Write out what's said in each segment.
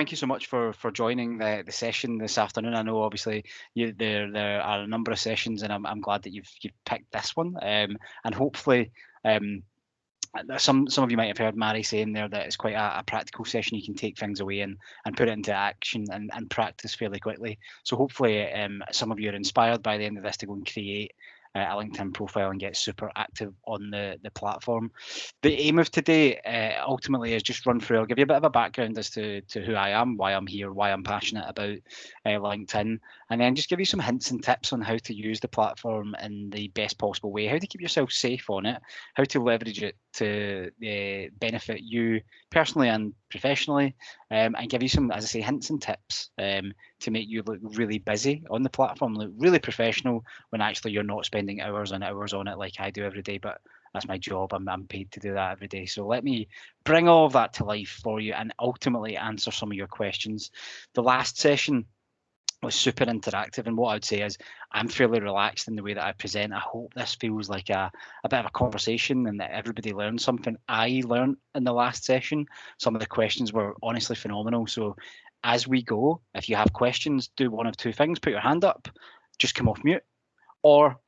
thank you so much for joining the session this afternoon. I know obviously there are a number of sessions, and I'm glad that you've picked this one. And hopefully, some of you might have heard Mary saying there that it's quite a practical session. You can take things away and put it into action and practice fairly quickly. So hopefully, some of you are inspired by the end of this to go and create a LinkedIn profile and get super active on the platform. The aim of today ultimately is just run through. I'll give you a bit of a background as to who I am, why I'm here, why I'm passionate about LinkedIn, and then just give you some hints and tips on how to use the platform in the best possible way, how to keep yourself safe on it, how to leverage it to benefit you personally and professionally, and give you some, as I say, hints and tips to make you look really busy on the platform, look really professional when actually you're not spending hours and hours on it like I do every day. But that's my job. I'm paid to do that every day. So let me bring all of that to life for you and ultimately answer some of your questions. The last session was super interactive, and what I would say is I'm fairly relaxed in the way that I present. I hope this feels like a bit of a conversation and that everybody learned something. I learned in the last session. Some of the questions were honestly phenomenal. So as we go, if you have questions, do one of two things: put your hand up, just come off mute, or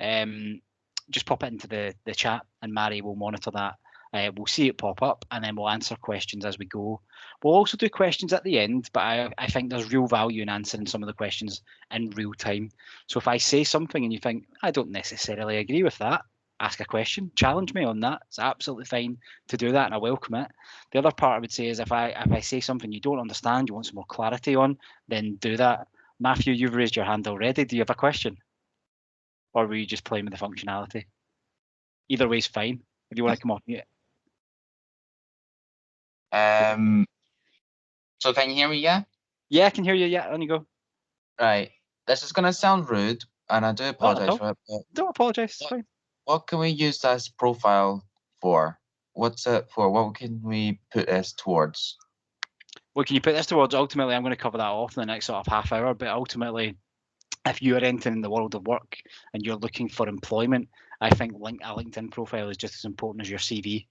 just pop it into the chat, and Mary will monitor that. We'll see it pop up, and then we'll answer questions as we go. We'll also do questions at the end, but I think there's real value in answering some of the questions in real time. So if I say something and you think, I don't necessarily agree with that, ask a question, challenge me on that. It's absolutely fine to do that, and I welcome it. The other part I would say is if I say something you don't understand, you want some more clarity on, then do that. Matthew, you've raised your hand already. Do you have a question? Or were you just playing with the functionality? Either way is fine. If you want to come off mute. So can you hear me? Yeah. Yeah, I can hear you. Yeah, on you go. Right. This is gonna sound rude, and I do apologize for it. But don't apologize. It's fine. What can we use this profile for? What's it for? What can we put this towards? What can you put this towards? Ultimately, I'm going to cover that off in the next sort of half hour. But ultimately, if you are entering the world of work and you're looking for employment, I think a LinkedIn profile is just as important as your CV.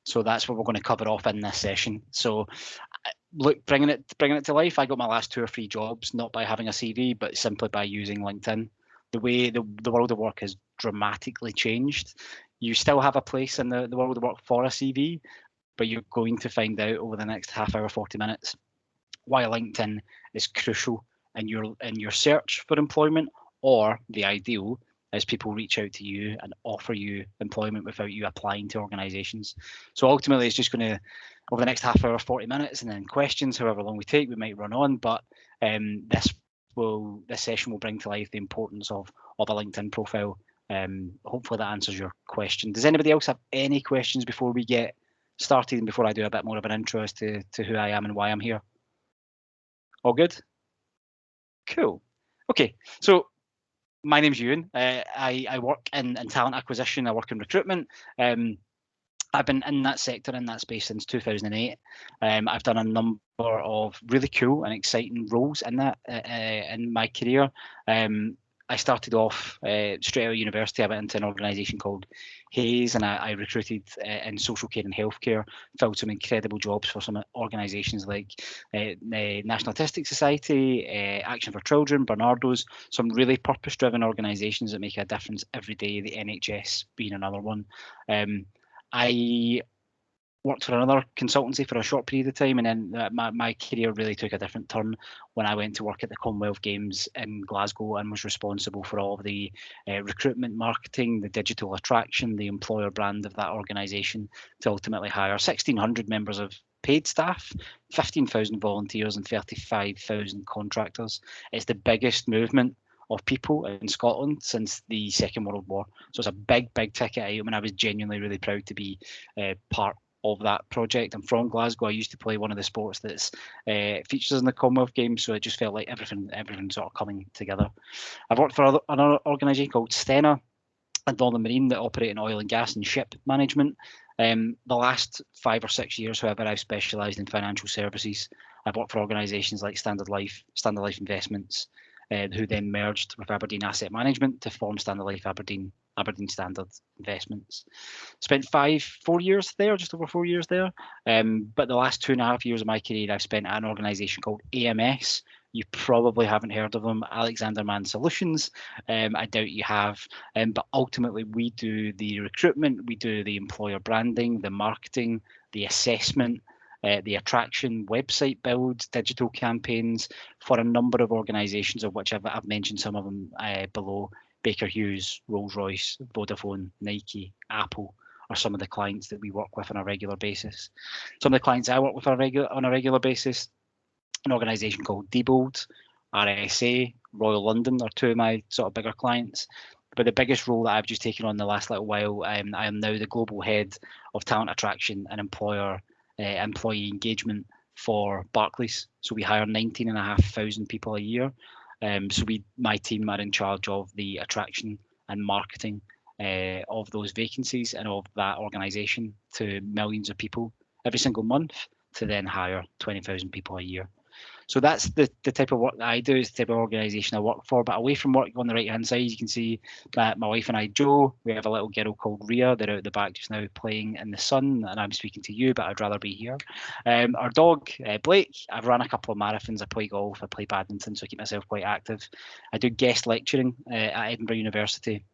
So that's what we're going to cover off in this session. So look, bringing it to life, I got my last 2 or 3 jobs not by having a CV, but simply by using LinkedIn. The way the world of work has dramatically changed. You still have a place in the world of work for a CV, but you're going to find out over the next half hour, 40 minutes, why LinkedIn is crucial in your search for employment, or the ideal is people reach out to you and offer you employment without you applying to organizations. So ultimately, it's just going to, over the next half hour, 40 minutes, and then questions, however long we take, we might run on, but this session will bring to life the importance of a LinkedIn profile. Hopefully that answers your question. Does anybody else have any questions before we get started and before I do a bit more of an intro as to who I am and why I'm here? All good? Cool. Okay, so my name's Ewan. I work in talent acquisition. I work in recruitment. I've been in that sector, in that space since 2008. I've done a number of really cool and exciting roles in that in my career. I started off straight out of university. I went into an organisation called Hays, and I recruited in social care and healthcare, filled some incredible jobs for some organisations like the National Autistic Society, Action for Children, Barnardo's, some really purpose-driven organisations that make a difference every day, the NHS being another one. I worked for another consultancy for a short period of time, and then my career really took a different turn when I went to work at the Commonwealth Games in Glasgow and was responsible for all of the recruitment, marketing, the digital attraction, the employer brand of that organisation, to ultimately hire 1,600 members of paid staff, 15,000 volunteers and 35,000 contractors. It's the biggest movement of people in Scotland since the Second World War. So it's a big ticket item, and I was genuinely really proud to be part of that project. I'm from Glasgow. I used to play one of the sports that's features in the Commonwealth Games, so it just felt like everything sort of coming together. I've worked for another organisation called Stena and Northern Marine that operate in oil and gas and ship management. The last 5 or 6 years, however, I've specialised in financial services. I've worked for organisations like Standard Life Investments, who then merged with Aberdeen Asset Management to form Standard Life Aberdeen Aberdeen Standard Investments. Spent 4 years there, just over 4 years there. But the last 2.5 years of my career, I've spent at an organisation called AMS. You probably haven't heard of them, Alexander Mann Solutions. I doubt you have. But ultimately, we do the recruitment, we do the employer branding, the marketing, the assessment, the attraction, website builds, digital campaigns for a number of organisations, of which I've mentioned some of them below. Baker Hughes, Rolls-Royce, Vodafone, Nike, Apple are some of the clients that we work with on a regular basis. Some of the clients I work with on a regular basis, an organisation called Diebold, RSA, Royal London are two of my sort of bigger clients. But the biggest role that I've just taken on the last little while, I am now the global head of talent attraction and employee engagement for Barclays. So we hire 19,500 people a year. So my team are in charge of the attraction and marketing of those vacancies and of that organisation to millions of people every single month to then hire 20,000 people a year. So that's the type of work that I do, is the type of organisation I work for. But away from work, on the right-hand side, you can see that my wife and I, Jo, we have a little girl called Rhea. They're out the back just now playing in the sun, and I'm speaking to you, but I'd rather be here. Our dog, Blake, I've run a couple of marathons. I play golf, I play badminton, so I keep myself quite active. I do guest lecturing at Edinburgh University.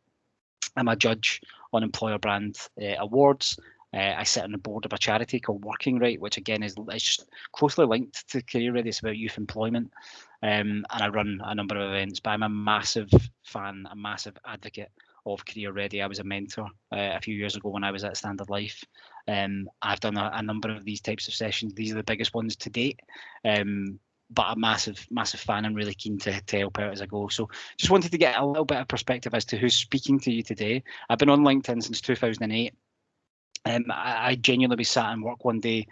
I'm a judge on employer brand awards. I sit on the board of a charity called Working Right, which again is just closely linked to Career Ready. It's about youth employment, and I run a number of events. But I'm a massive fan, a massive advocate of Career Ready. I was a mentor a few years ago when I was at Standard Life. I've done a number of these types of sessions. These are the biggest ones to date. But a massive fan and really keen to help out as I go. So just wanted to get a little bit of perspective as to who's speaking to you today. I've been on LinkedIn since 2008. I genuinely sat and work one day,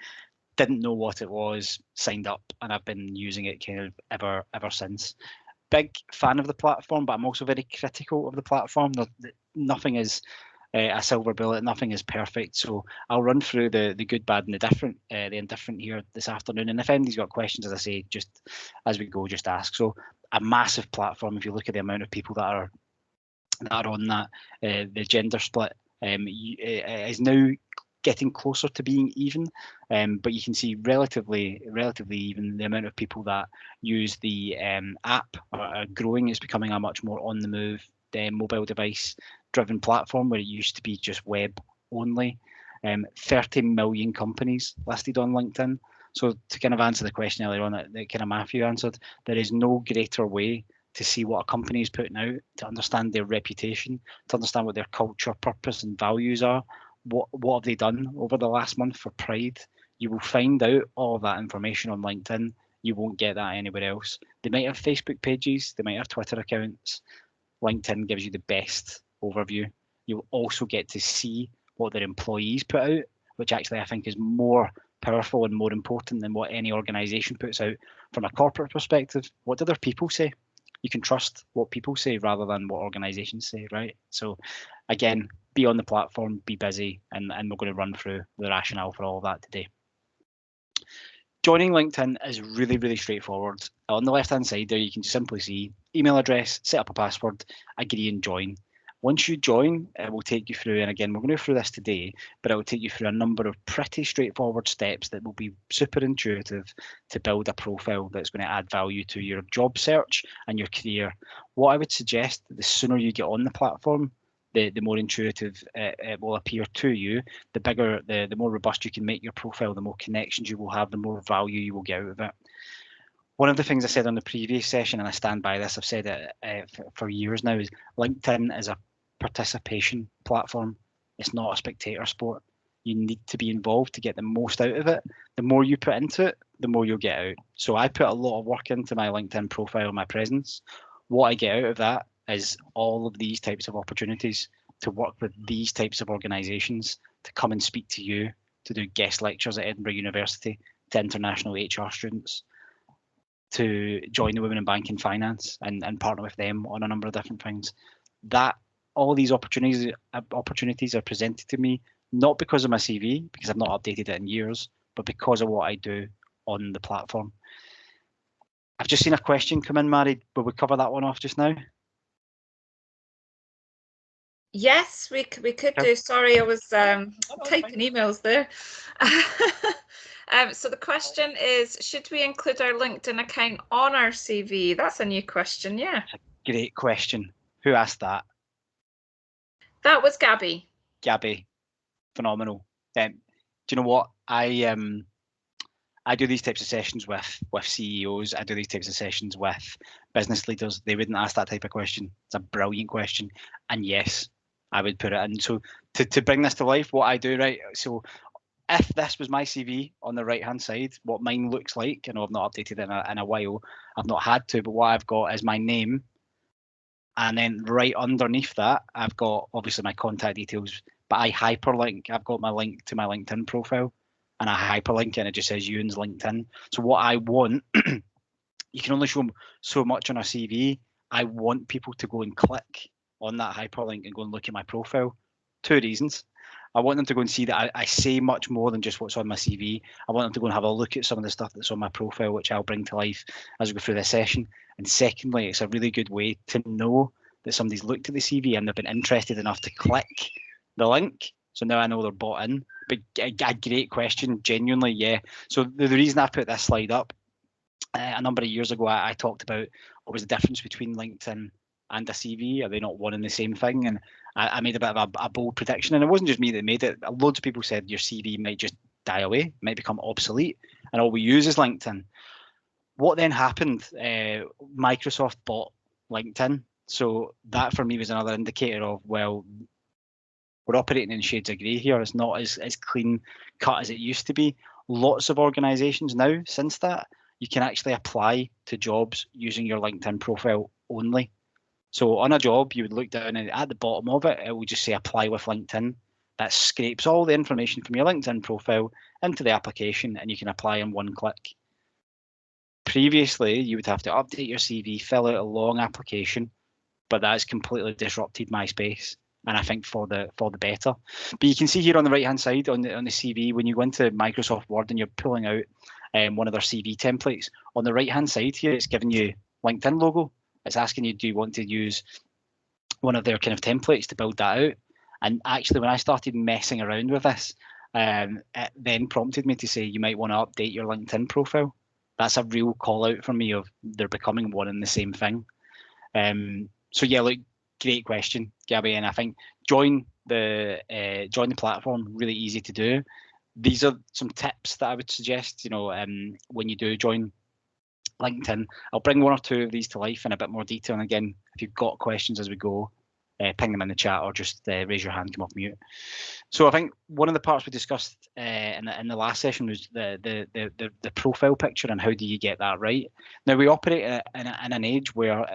didn't know what it was, signed up, and I've been using it kind of ever since. Big fan of the platform, but I'm also very critical of the platform. Nothing is a silver bullet, nothing is perfect. So I'll run through the good, bad, and the indifferent here this afternoon. And if anybody's got questions, as I say, just as we go, just ask. So a massive platform. If you look at the amount of people that are on that, the gender split is now getting closer to being even, but you can see relatively even. The amount of people that use the app are growing. It's becoming a much more on the move mobile device driven platform, where it used to be just web only. 30 million companies listed on LinkedIn. So to kind of answer the question earlier on that kind of Matthew answered, there is no greater way to see what a company is putting out, to understand their reputation, to understand what their culture, purpose, and values are. What have they done over the last month for Pride? You will find out all of that information on LinkedIn. You won't get that anywhere else. They might have Facebook pages, they might have Twitter accounts. LinkedIn gives you the best overview. You'll also get to see what their employees put out, which actually I think is more powerful and more important than what any organisation puts out. From a corporate perspective, what do their people say? You can trust what people say rather than what organisations say, right? So again, be on the platform, be busy, and we're going to run through the rationale for all of that today. Joining LinkedIn is really straightforward. On the left-hand side there, you can simply see email address, set up a password, agree and join. Once you join, it will take you through, and again, we're going to go through this today, but it will take you through a number of pretty straightforward steps that will be super intuitive to build a profile that's going to add value to your job search and your career. What I would suggest, the sooner you get on the platform, the more intuitive it will appear to you, the more robust you can make your profile, the more connections you will have, the more value you will get out of it. One of the things I said on the previous session, and I stand by this, I've said it for years now, is LinkedIn is a participation platform. It's not a spectator sport. You need to be involved to get the most out of it. The more you put into it, the more you'll get out. So I put a lot of work into my LinkedIn profile, my presence. What I get out of that is all of these types of opportunities to work with these types of organisations, to come and speak to you, to do guest lectures at Edinburgh University, to international HR students, to join the Women in Banking Finance and partner with them on a number of different things. That all these opportunities are presented to me, not because of my CV, because I've not updated it in years, but because of what I do on the platform. I've just seen a question come in, Mary. Will we cover that one off just now? Yes, we could Okay. do. Sorry, I was that's typing emails there. So the question is, should we include our LinkedIn account on our CV? That's a new question, yeah. Great question. Who asked that? That was Gabby. Gabby. Phenomenal. Do you know what? I do these types of sessions with CEOs. I do these types of sessions with business leaders. They wouldn't ask that type of question. It's a brilliant question. And yes, I would put it in. So to bring this to life, what I do, right? So if this was my CV on the right hand side, what mine looks like, I know I've not updated in a while. I've not had to, but what I've got is my name. And then right underneath that, I've got obviously my contact details, but I hyperlink. I've got my link to my LinkedIn profile and I hyperlink it and it just says Ewan's LinkedIn. So what I want, you can only show so much on a CV. I want people to go and click on that hyperlink and go and look at my profile. 2 reasons. I want them to go and see that I say much more than just what's on my CV. I want them to go and have a look at some of the stuff that's on my profile, which I'll bring to life as we go through this session. And secondly, it's a really good way to know that somebody's looked at the CV and they've been interested enough to click the link. So now I know they're bought in. But a great question, genuinely, yeah. So the reason I put this slide up, a number of years ago, I talked about what was the difference between LinkedIn and a CV. Are they not one and the same thing? And I made a bit of a bold prediction, and it wasn't just me that made it. Loads of people said your CV might just die away, might become obsolete, and all we use is LinkedIn. What then happened? Microsoft bought LinkedIn, so that for me was another indicator of, well, we're operating in shades of grey here. It's not as clean cut as it used to be. Lots of organisations now, since that, you can actually apply to jobs using your LinkedIn profile only. So on a job, you would look down and at the bottom of it, it will just say apply with LinkedIn. That scrapes all the information from your LinkedIn profile into the application and you can apply in one click. Previously, you would have to update your CV, fill out a long application, but that's completely disrupted my space. And I think for the better. But you can see here on the right hand side on the CV, when you go into Microsoft Word and you're pulling out one of their CV templates, on the right hand side here, it's giving you LinkedIn logo. It's asking you, do you want to use one of their kind of templates to build that out? And actually, when I started messing around with this, it then prompted me to say you might want to update your LinkedIn profile. That's a real call out for me of they're becoming one and the same thing. So yeah, look, great question, Gabby, and I think join the platform. Really easy to do. These are some tips that I would suggest. When you do join LinkedIn, I'll bring one or two of these to life in a bit more detail. And again, if you've got questions as we go, ping them in the chat or just raise your hand, come off mute. So I think one of the parts we discussed in the last session was the profile picture and how do you get that right. Now we operate in an age where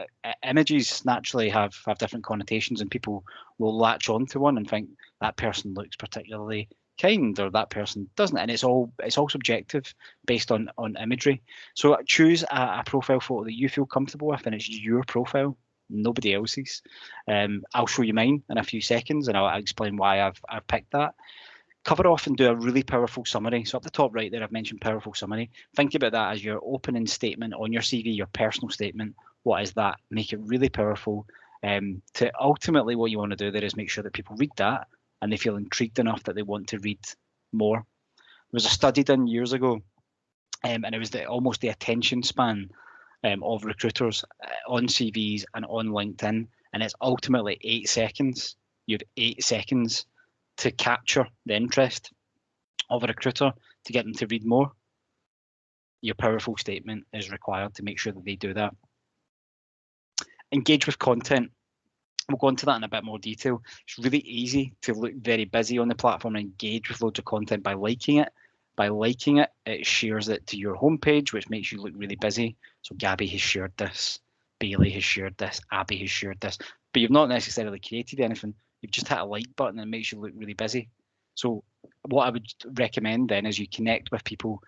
images naturally have different connotations and people will latch onto one and think that person looks particularly kind or that person doesn't, and it's all subjective based on imagery. So choose a profile photo that you feel comfortable with and it's your profile, nobody else's. I'll show you mine in a few seconds and I'll explain why I've picked that. Cover off and do a really powerful summary. So up the top right there, I've mentioned powerful summary. Think about that as your opening statement on your CV, your personal statement. What is that? Make it really powerful. To ultimately what you want to do there is make sure that people read that and they feel intrigued enough that they want to read more. There was a study done years ago, and it was almost the attention span of recruiters on CVs and on LinkedIn, and it's ultimately 8 seconds. You have 8 seconds to capture the interest of a recruiter to get them to read more. Your powerful statement is required to make sure that they do that. Engage with content. We'll go into that in a bit more detail. It's really easy to look very busy on the platform and engage with loads of content by liking it. By liking it, it shares it to your homepage, which makes you look really busy. So Gabby has shared this, Bailey has shared this, Abby has shared this, but you've not necessarily created anything. You've just hit a like button and it makes you look really busy. So what I would recommend then is you connect with people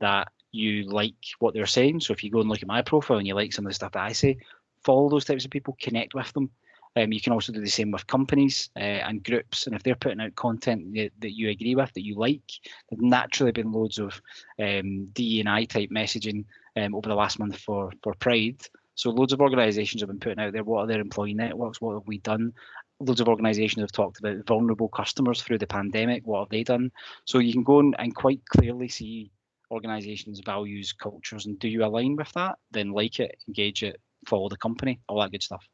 that you like what they're saying. So if you go and look at my profile and you like some of the stuff that I say, follow those types of people, connect with them. You can also do the same with companies and groups, and if they're putting out content that you agree with, that you like, there's naturally been loads of DE&I type messaging over the last month for Pride. So loads of organisations have been putting out there, what are their employee networks, what have we done? loads of organisations have talked about vulnerable customers through the pandemic. What have they done? So you can go and quite clearly see organisations' values, cultures, and do you align with that? Then like it, engage it, follow the company, all that good stuff.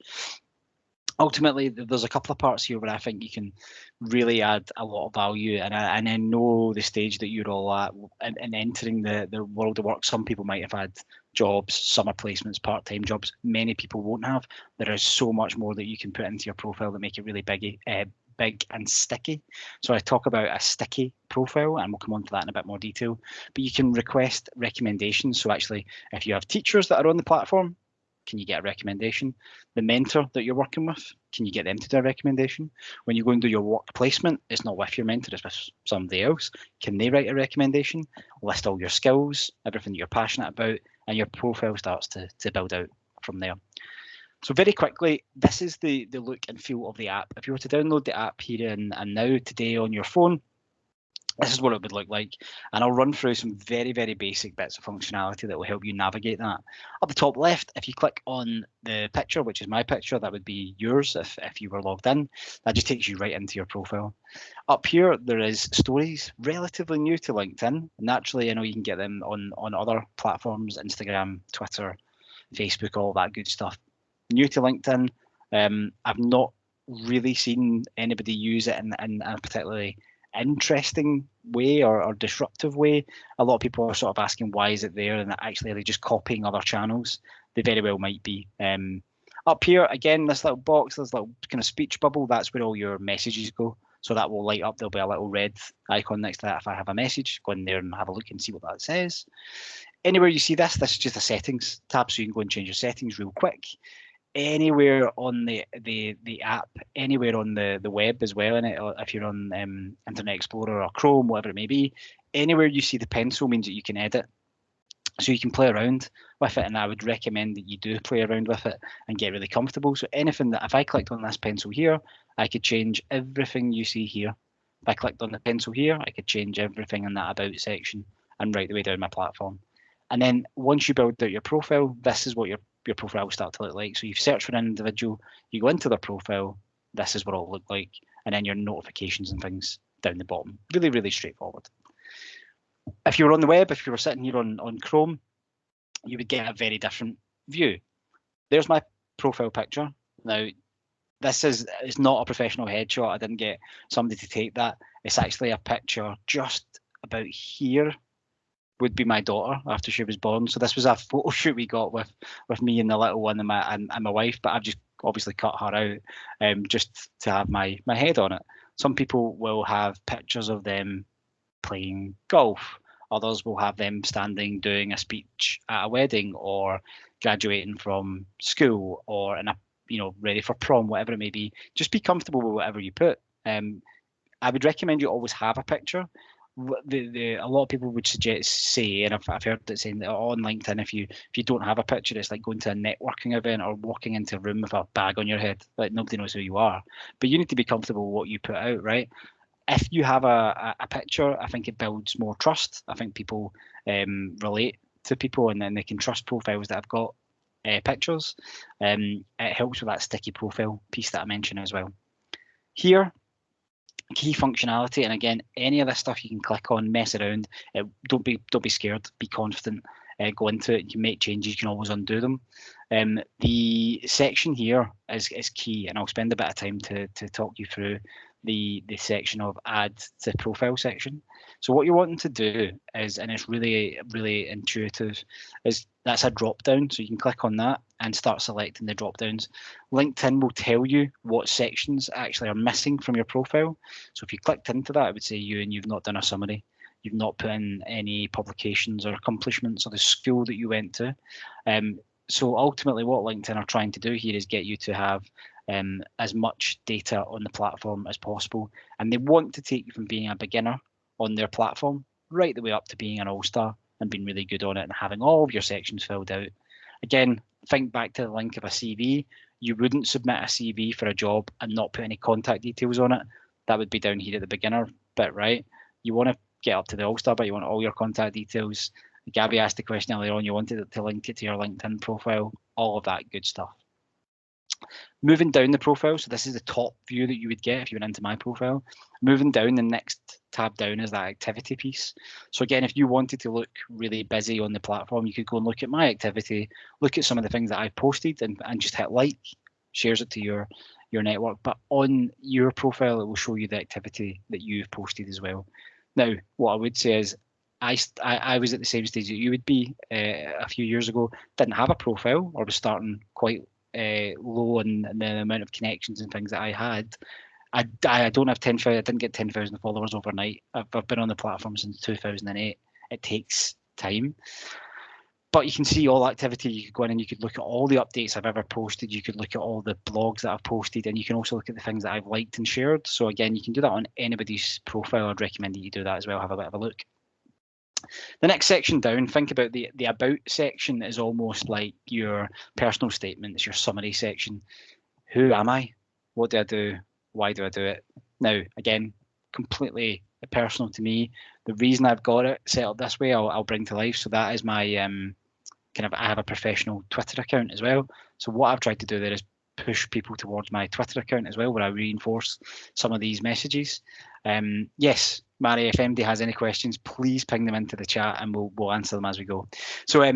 Ultimately, there's a couple of parts here where I think you can really add a lot of value, and I know the stage that you're all at in entering the world of work. Some people might have had jobs, summer placements, part-time jobs. Many people won't have. There is so much more that you can put into your profile that make it really big and sticky. So I talk about a sticky profile, and we'll come on to that in a bit more detail. But you can request recommendations. So actually, if you have teachers that are on the platform, can you get a recommendation? The mentor that you're working with, can you get them to do a recommendation? When you go and do your work placement, it's not with your mentor, it's with somebody else. Can they write a recommendation? List all your skills, everything that you're passionate about, and your profile starts to build out from there. So very quickly, this is the look and feel of the app. If you were to download the app here and now today on your phone, this is what it would look like. And I'll run through some very, very basic bits of functionality that will help you navigate that. Up the top left, if you click on the picture, which is my picture, that would be yours if you were logged in. That just takes you right into your profile. Up here, there is stories, relatively new to LinkedIn. Naturally, I know you can get them on other platforms, Instagram, Twitter, Facebook, all that good stuff. New to LinkedIn. I've not really seen anybody use it in a particularly interesting way or disruptive way. A lot of people are sort of asking why is it there, and actually are they just copying other channels? They very well might be. Up here again, this little box, this little kind of speech bubble, that's where all your messages go. So that will light up. There'll be a little red icon next to that. If I have a message, go in there and have a look and see what that says. Anywhere you see this is just a settings tab, so you can go and change your settings real quick. Anywhere on the app, anywhere on the web as well in it, or if you're on Internet Explorer or Chrome, whatever it may be, anywhere you see the pencil means that you can edit. So you can play around with it, and I would recommend that you do play around with it and get really comfortable. So anything that, if I clicked on this pencil here, I could change everything you see here. If I clicked on the pencil here, I could change everything in that about section and right the way down my platform. And then once you build out your profile, this is what your profile will start to look like. So you've searched for an individual, you go into their profile, this is what it'll look like, and then your notifications and things down the bottom. Really, really straightforward. If you were on the web, if you were sitting here on Chrome, you would get a very different view. There's my profile picture. Now, it's not a professional headshot. I didn't get somebody to take that. It's actually a picture just about here would be my daughter after she was born. So this was a photo shoot we got with me and the little one and my wife, but I've just obviously cut her out just to have my head on it. Some people will have pictures of them playing golf. Others will have them standing doing a speech at a wedding or graduating from school or in a ready for prom, whatever it may be. Just be comfortable with whatever you put. I would recommend you always have a picture. A lot of people would say, and I've heard it saying that on LinkedIn, if you don't have a picture, it's like going to a networking event or walking into a room with a bag on your head. Like nobody knows who you are. But you need to be comfortable with what you put out, right? If you have a picture, I think it builds more trust. I think people relate to people, and then they can trust profiles that have got pictures. It helps with that sticky profile piece that I mentioned as well. Here, key functionality, and again, any of this stuff you can click on, mess around. Don't be scared. Be confident. Go into it. You can make changes. You can always undo them. The section here is key, and I'll spend a bit of time to talk you through the section of add to profile section. So what you're wanting to do is, and it's really, really intuitive, is that's a drop down. So you can click on that and start selecting the drop downs. LinkedIn will tell you what sections actually are missing from your profile. So if you clicked into that, it would say you've not done a summary. You've not put in any publications or accomplishments or the school that you went to. So ultimately what LinkedIn are trying to do here is get you to have as much data on the platform as possible. And they want to take you from being a beginner on their platform right the way up to being an all-star and being really good on it and having all of your sections filled out. Again, think back to the link of a CV. You wouldn't submit a CV for a job and not put any contact details on it. That would be down here at the beginner bit, right? You want to get up to the all-star, but you want all your contact details. Gabby asked the question earlier on, you wanted to link it to your LinkedIn profile, all of that good stuff. Moving down the profile, so this is the top view that you would get if you went into my profile. Moving down, the next tab down is that activity piece. So again, if you wanted to look really busy on the platform, you could go and look at my activity, look at some of the things that I've posted and just hit like, shares it to your network. But on your profile, it will show you the activity that you've posted as well. Now, what I would say is I was at the same stage that you would be a few years ago, didn't have a profile or was starting quite low in the amount of connections and things that I had. I don't have 10,000. I didn't get 10,000 followers overnight. I've been on the platform since 2008. It takes time, but you can see all activity. You could go in and you could look at all the updates I've ever posted. You could look at all the blogs that I've posted, and you can also look at the things that I've liked and shared. So again, you can do that on anybody's profile. I'd recommend that you do that as well. Have a bit of a look. The next section down, think about the about section is almost like your personal statement. It's your summary section. Who am I? What do I do? Why do I do it? Now, again, completely personal to me. The reason I've got it set up this way, I'll bring to life. So that is my I have a professional Twitter account as well. So what I've tried to do there is push people towards my Twitter account as well, where I reinforce some of these messages. Yes, Mary, if MD has any questions, please ping them into the chat and we'll answer them as we go. So I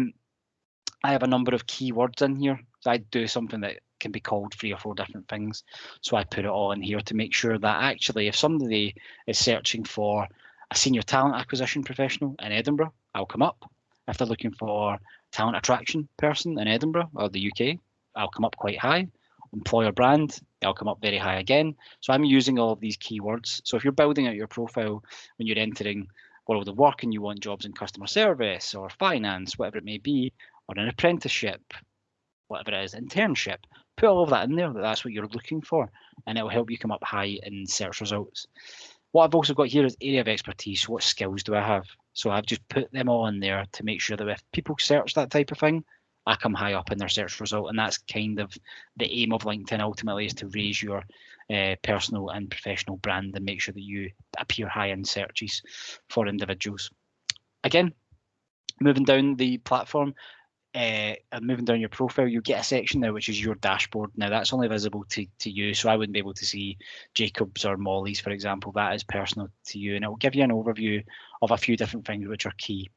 have a number of keywords in here. So I do something that can be called 3 or 4 different things. So I put it all in here to make sure that actually if somebody is searching for a senior talent acquisition professional in Edinburgh, I'll come up. If they're looking for talent attraction person in Edinburgh or the UK, I'll come up quite high. Employer brand, I'll come up very high again. So I'm using all of these keywords. So if you're building out your profile when you're entering world of work and you want jobs in customer service or finance, whatever it may be, or an apprenticeship, whatever it is, internship, put all of that in there, that's what you're looking for, and it'll help you come up high in search results. What I've also got here is area of expertise. So what skills do I have? So I've just put them all in there to make sure that if people search that type of thing, I come high up in their search result. And that's kind of the aim of LinkedIn ultimately, is to raise your personal and professional brand and make sure that you appear high in searches for individuals. Again, moving down the platform, and moving down your profile, you get a section now which is your dashboard. Now that's only visible to you, so I wouldn't be able to see Jacob's or Molly's, for example. That is personal to you, and it will give you an overview of a few different things which are key.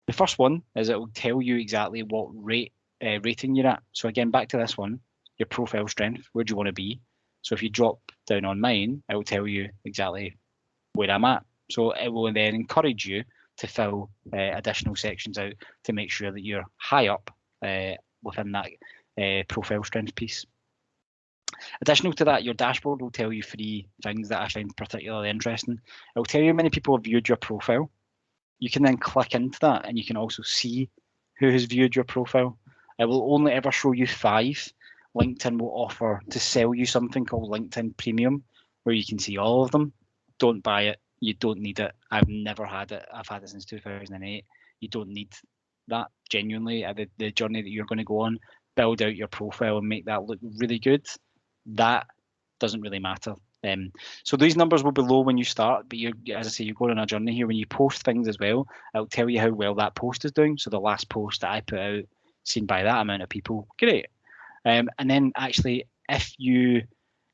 The first one is it will tell you exactly what rating you're at. So again, back to this one, your profile strength, where do you want to be? So if you drop down on mine, it will tell you exactly where I'm at. So it will then encourage you to fill additional sections out to make sure that you're high up within that profile strength piece. Additional to that, your dashboard will tell you 3 things that I find particularly interesting. It will tell you how many people have viewed your profile. You can then click into that and you can also see who has viewed your profile. It will only ever show you 5. LinkedIn will offer to sell you something called LinkedIn Premium, where you can see all of them. Don't buy it. You don't need it. I've never had it. I've had it since 2008. You don't need that, genuinely. The journey that you're going to go on, build out your profile and make that look really good, that doesn't really matter. So these numbers will be low when you start, but as I say, you're going on a journey here. When you post things as well, it'll tell you how well that post is doing. So the last post that I put out, seen by that amount of people, great. And then actually, if you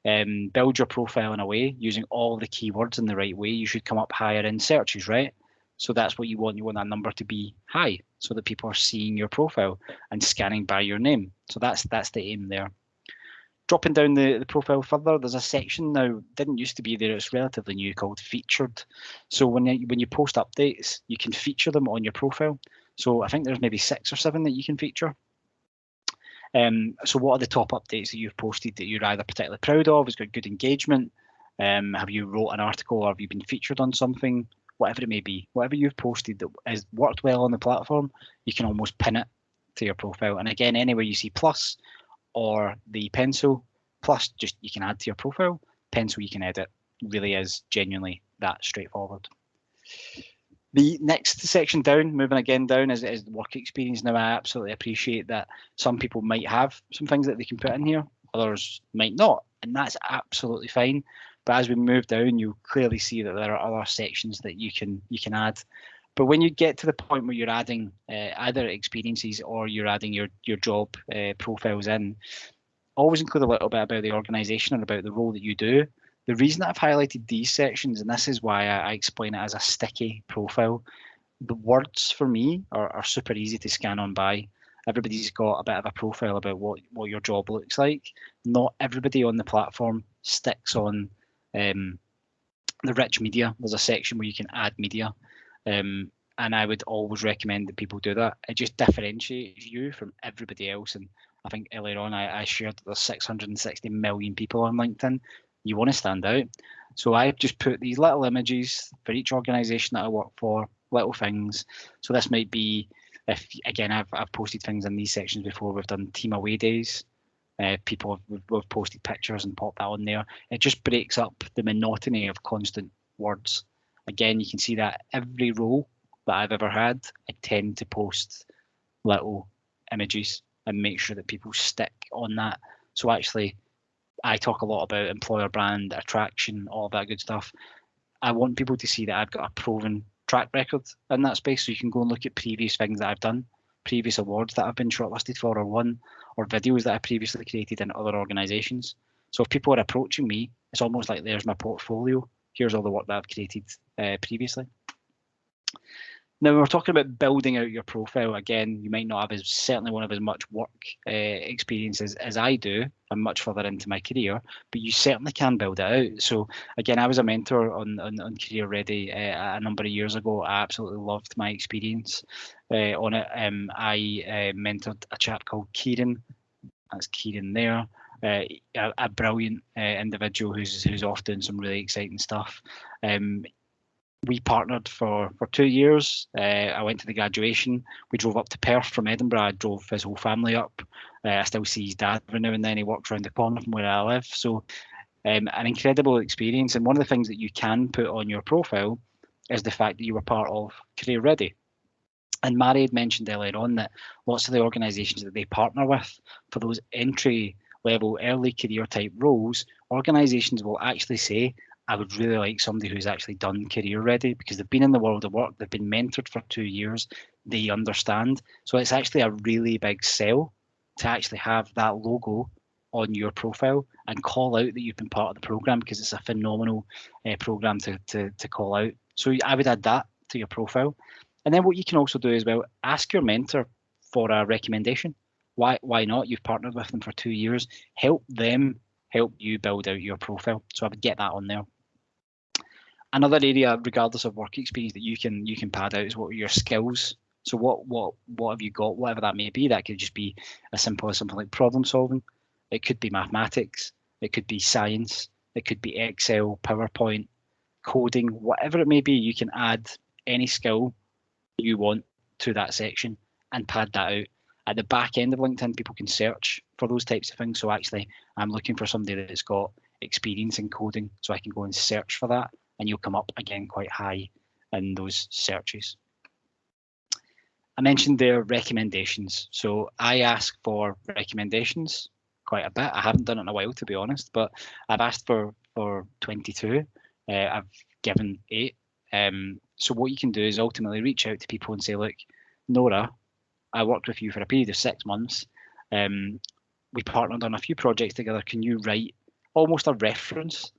build your profile in a way using all the keywords in the right way, you should come up higher in searches, right? So that's what you want. You want that number to be high so that people are seeing your profile and scanning by your name. So that's the aim there. Dropping down the profile further, there's a section now, didn't used to be there, it's relatively new, called featured. So when you post updates, you can feature them on your profile. So I think there's maybe 6 or 7 that you can feature. So what are the top updates that you've posted that you're either particularly proud of, has got good engagement? Have you wrote an article, or have you been featured on something? Whatever it may be, whatever you've posted that has worked well on the platform, you can almost pin it to your profile. And again, anywhere you see plus or the pencil, plus just you can add to your profile, pencil you can edit. Really is genuinely that straightforward. The next section down, moving again down, is the work experience. Now, I absolutely appreciate that some people might have some things that they can put in here, others might not, and that's absolutely fine. But as we move down, you'll clearly see that there are other sections that you can add. But when you get to the point where you're adding either experiences or you're adding your job profiles in, always include a little bit about the organisation and about the role that you do. The reason that I've highlighted these sections, and this is why I explain it as a sticky profile, the words for me are super easy to scan on by. Everybody's got a bit of a profile about what your job looks like. Not everybody on the platform sticks on the rich media. There's a section where you can add media. And I would always recommend that people do that. It just differentiates you from everybody else. And I think earlier on I shared that there's 660 million people on LinkedIn. You want to stand out. So I've just put these little images for each organisation that I work for, little things. So this might be, if again, I've posted things in these sections before. We've done team away days. People have posted pictures and popped that on there. It just breaks up the monotony of constant words. Again, you can see that every role that I've ever had, I tend to post little images and make sure that people stick on that. So actually, I talk a lot about employer brand, attraction, all that good stuff. I want people to see that I've got a proven track record in that space. So you can go and look at previous things that I've done, previous awards that I've been shortlisted for or won, or videos that I previously created in other organisations. So if people are approaching me, it's almost like there's my portfolio. Here's all the work that I've created previously. Now, we're talking about building out your profile. Again, you might not have certainly won't have as much work experience as I do. I'm much further into my career, but you certainly can build it out. So again, I was a mentor on Career Ready a number of years ago. I absolutely loved my experience on it. I mentored a chap called Kieran. That's Kieran there. A brilliant individual who's off doing some really exciting stuff. We partnered for 2 years. I went to the graduation. We drove up to Perth from Edinburgh. I drove his whole family up. I still see his dad every now and then. He walks around the corner from where I live. So an incredible experience. And one of the things that you can put on your profile is the fact that you were part of Career Ready. And Mary had mentioned earlier on that lots of the organisations that they partner with for those entry level early career type roles, organisations will actually say, I would really like somebody who's actually done Career Ready because they've been in the world of work, they've been mentored for 2 years, they understand. So it's actually a really big sell to actually have that logo on your profile and call out that you've been part of the program because it's a phenomenal program to call out. So I would add that to your profile. And then what you can also do is, well, ask your mentor for a recommendation. Why not? You've partnered with them for 2 years. Help them help you build out your profile. So I would get that on there. Another area, regardless of work experience, that you can pad out is what are your skills. So what have you got, whatever that may be. That could just be as simple as something like problem solving. It could be mathematics. It could be science. It could be Excel, PowerPoint, coding, whatever it may be. You can add any skill you want to that section and pad that out. At the back end of LinkedIn, people can search for those types of things. So actually, I'm looking for somebody that's got experience in coding, so I can go and search for that, and you'll come up again quite high in those searches. I mentioned their recommendations. So I ask for recommendations quite a bit. I haven't done it in a while, to be honest, but I've asked for 22. I've given 8. So what you can do is ultimately reach out to people and say, look, Nora, I worked with you for a period of 6 months. We partnered on a few projects together. Can you write almost a reference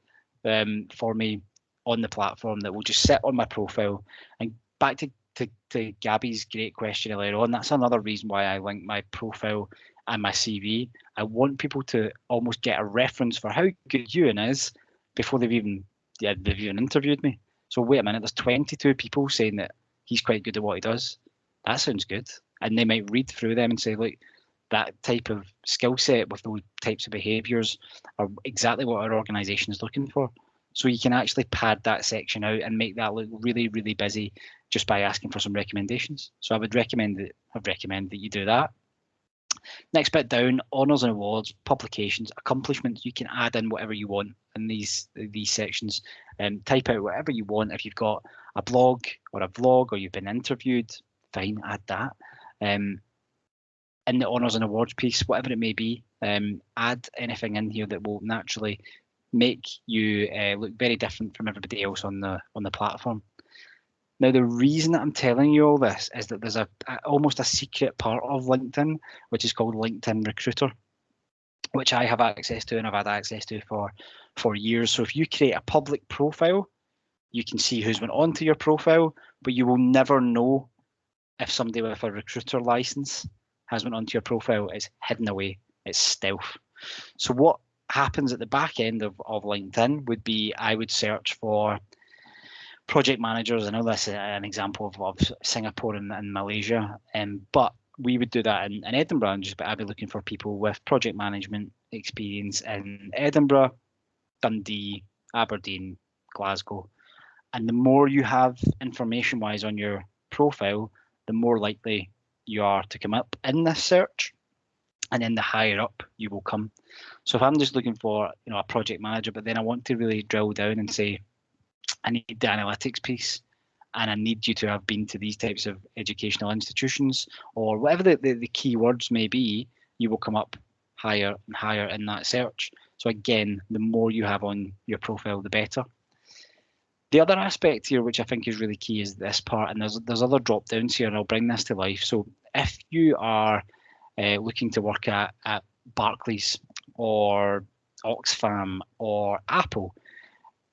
for me on the platform that will just sit on my profile? And back to Gabby's great question earlier on, that's another reason why I link my profile and my CV. I want people to almost get a reference for how good Ewan is before they've even interviewed me. So wait a minute, there's 22 people saying that he's quite good at what he does. That sounds good. And they might read through them and say, look, that type of skill set with those types of behaviours are exactly what our organisation is looking for. So you can actually pad that section out and make that look really, really busy just by asking for some recommendations. So I would recommend that you do that. Next bit down, honours and awards, publications, accomplishments. You can add in whatever you want in these sections. Type out whatever you want. If you've got a blog or a vlog or you've been interviewed, fine, add that. In the honours and awards piece, whatever it may be, add anything in here that will naturally make you look very different from everybody else on the platform. Now, the reason that I'm telling you all this is that there's almost a secret part of LinkedIn, which is called LinkedIn Recruiter. which I have access to and I've had access to for years. So if you create a public profile, you can see who's went onto your profile, but you will never know if somebody with a recruiter license has went onto your profile. It's hidden away. It's stealth. So what happens at the back end of LinkedIn would be I would search for project managers. I know that's an example of Singapore and Malaysia, but we would do that in Edinburgh, and just I'd be looking for people with project management experience in Edinburgh, Dundee, Aberdeen, Glasgow. And the more you have information-wise on your profile, the more likely you are to come up in this search, and then the higher up you will come. So if I'm just looking for a project manager, but then I want to really drill down and say, I need the analytics piece, and I need you to have been to these types of educational institutions, or whatever the keywords may be, you will come up higher and higher in that search. So again, the more you have on your profile, the better. The other aspect here, which I think is really key, is this part, and there's other drop downs here, and I'll bring this to life. So if you are looking to work at Barclays or Oxfam or Apple,